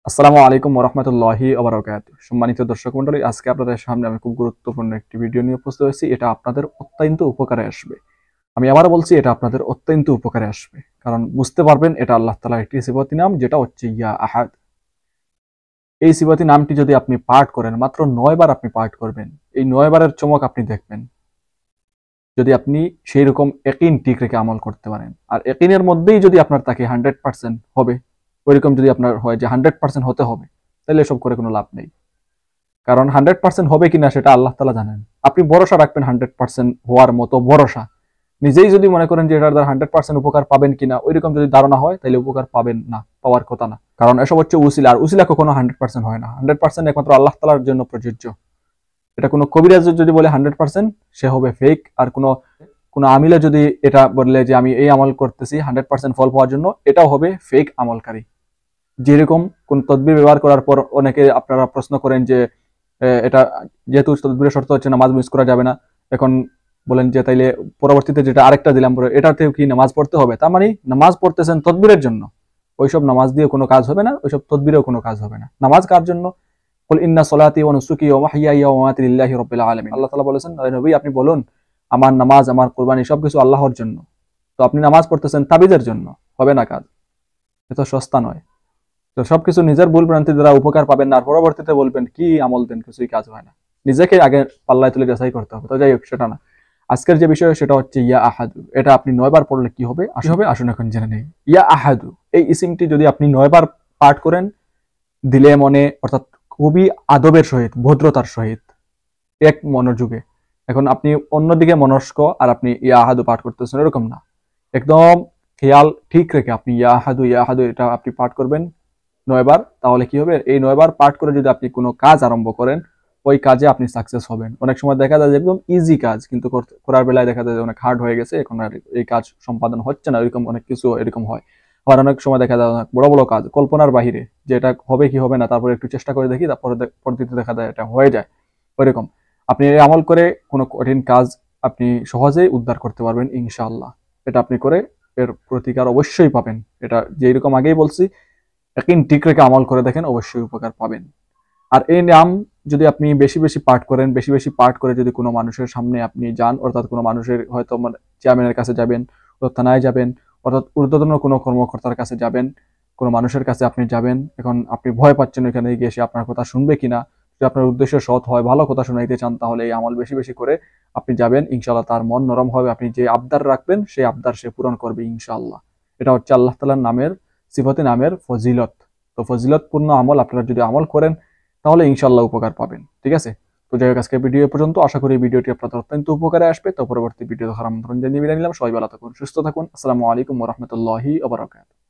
আসসালামু আলাইকুম ওরহমতুল্লাহি ওবারাকাতুহু। সম্মানিত দর্শক মণ্ডলী, আজকে আপনাদের সামনে আমি খুব গুরুত্বপূর্ণ একটি ভিডিও নিয়ে উপস্থিত হয়েছি। এটা আপনাদের অত্যন্ত উপকারে আসবে। আমি আবারও বলছি, এটা আপনাদের অত্যন্ত উপকারে আসবে, কারণ বুঝতে পারবেন এটা আল্লাহ তাআলার একটি সিফাতি নাম, যেটা হচ্ছে ইয়া আহাদ। এই সিফাতি নামটি যদি আপনি পাঠ করেন, মাত্র 9 বার আপনি পাঠ করবেন, এই 9 বারের চমক আপনি দেখবেন যদি আপনি সেই রকম ইয়াকিন ঠিক রেখে আমল করতে পারেন। আর ইয়াকিনের মধ্যেই যদি আপনার তাকে 100% হবে, ওইরকম যদি আপনার হয় যে 100% হতে হবে, তাহলে এসব করে কোনো লাভ নেই। কারণ 100% হবে কিনা সেটা আল্লাহ তাআলা জানেন। আপনি ভরসা রাখবেন 100% হওয়ার মতো ভরসা। নিজেই যদি মনে করেন যে এটার দ্বারা 100% উপকার পাবেন কিনা, ওইরকম যদি ধারণা হয়, তাহলে উপকার পাবেন না, পাওয়ার কথা না। কারণ এসব হচ্ছে উসিলা, আর উসিলা কখনো 100% হয় না। 100% একমাত্র আল্লাহ তাআলার জন্য প্রযোজ্য। এটা কোনো কবিরাজ যদি বলে 100%, সে হবে ফেক। আর কোনো আমিলে যদি এটা বললে যে আমি এই আমল করতেছি 100% ফল পাওয়ার জন্য, এটাও হবে ফেক আমলকারী। যেরকম কোন তদবির ব্যবহার করার পর অনেকে আপনারা প্রশ্ন করেন যে এটা যেহেতু তদবিরের শর্ত হচ্ছে নামাজ মিস করা যাবে না, এখন বলেন যে তাইলে পরবর্তীতে যেটা আরেকটা দিলাম এটাতেও কি নামাজ পড়তে হবে? তার মানে নামাজ পড়তেছেন তদবিরের জন্য, ওইসব নামাজ দিয়ে কোনো কাজ হবে না, ওইসব তদবিরেও কোনো কাজ হবে না। নামাজ কার জন্য? কুল ইন্না সলাতি ওয়া নুসুকি ওয়া মাহইয়ায়া ওয়া মামাতি লিল্লাহি রাব্বিল আলামিন। আল্লাহ তাআলা বলেছেন, নবী আপনি বলুন আমার নামাজ, আমার কুরবানি সবকিছু আল্লাহর জন্য। তো আপনি নামাজ পড়তেছেন তাবিজের জন্য, হবে না কাজ। এত সস্তা নয়। তো সবকিছু নিজের ভুল ভ্রান্তি দ্বারা উপকার পাবেন না, আর পরবর্তীতে বলবেন কি আমল দেন, কিছুই কাজ হয় না। নিজেকে আগে পাল্লায় তুলে যাচাই করতে হবে। তো যাই হোক, সেটা না। আজকের যে বিষয় সেটা হচ্ছে ইয়া আহাদু। এটা আপনি 9 বার পড়লে কি হবে আসুন এখন জেনে নেই। ইয়া আহাদু এই ইসিমটি যদি আপনি 9 বার পাঠ করেন, দিলে মনে, অর্থাৎ খুবই আদবের সহিত, ভদ্রতার সহিত, এক মনোযোগে, এখন আপনি অন্যদিকে মনস্ক আর আপনি ইয়া আহাদু পাঠ করতেছেন, এরকম না। একদম খেয়াল ঠিক রেখে আপনি ইয়া আহাদু এটা আপনি পাঠ করবেন 9 বার। তাহলে কি হবে, এই 9 বার পাঠ করে যদি আপনি কোনো কাজ আরম্ভ করেন, ওই কাজে আপনি সাকসেস হবেন। অনেক সময় দেখা যায় যে একদম ইজি কাজ, কিন্তু করার বেলায় দেখা যায় যে অনেক হার্ড হয়ে গেছে, এখন আর এই কাজ সম্পাদন হচ্ছে না, এরকম অনেক কিছু এরকম হয়। আবার অনেক সময় দেখা যায় অনেক বড় বড় কাজ কল্পনার বাহিরে, যে এটা হবে কি হবে না, তারপরে একটু চেষ্টা করে দেখি, তারপরে পরবর্তীতে দেখা যায় এটা হয়ে যায়। ওইরকম আপনি এই আমল করে কোনো কঠিন কাজ আপনি সহজেই উদ্ধার করতে পারবেন ইনশাআল্লাহ। এটা আপনি করে এর প্রতিকার অবশ্যই পাবেন। এটা যেরকম আগেই বলছি, একদিন ঠিক রেখে আমল করে দেখেন, অবশ্যই উপকার পাবেন। আর এই নাম যদি আপনি বেশি বেশি পাঠ করেন, বেশি বেশি পাঠ করে যদি কোনো মানুষের সামনে আপনি যান, অর্থাৎ কোনো মানুষের হয়তো চেয়ারম্যানের কাছে যাবেন, থানায় যাবেন, অর্থাৎ ঊর্ধ্বতন কোনো কর্মকর্তার কাছে যাবেন, কোনো মানুষের কাছে আপনি যাবেন, এখন আপনি ভয় পাচ্ছেন ওইখানে গিয়ে সে আপনার কথা শুনবে কিনা। যদি আপনার উদ্দেশ্য সৎ হয়, ভালো কথা শোনাইতে চান, তাহলে এই আমল বেশি বেশি করে আপনি যাবেন, ইনশাআল্লাহ তার মন নরম হবে। আপনি যে আবদার রাখবেন সেই আবদার সে পূরণ করবে ইনশাআল্লাহ। এটা হচ্ছে আল্লাহ তাআলার নামের, সিফাতে নামের ফজিলত। তো ফজিলতপূর্ণ আমল আপনারা যদি আমল করেন, তাহলে ইনশাআল্লাহ উপকার পাবেন। ঠিক আছে? তো যাই হোক, আজকের ভিডিও পর্যন্ত। আশা করি ভিডিওটি আপনাদের অত্যন্ত উপকারে আসবে। তো পরবর্তী ভিডিও দেখার আমন্ত্রণ জানিয়ে বিদায় নিলাম। সবাই ভালো থাকুন, সুস্থ থাকুন। আসসালামু আলাইকুম ওয়া রাহমাতুল্লাহি ওয়া বারাকাতুহু।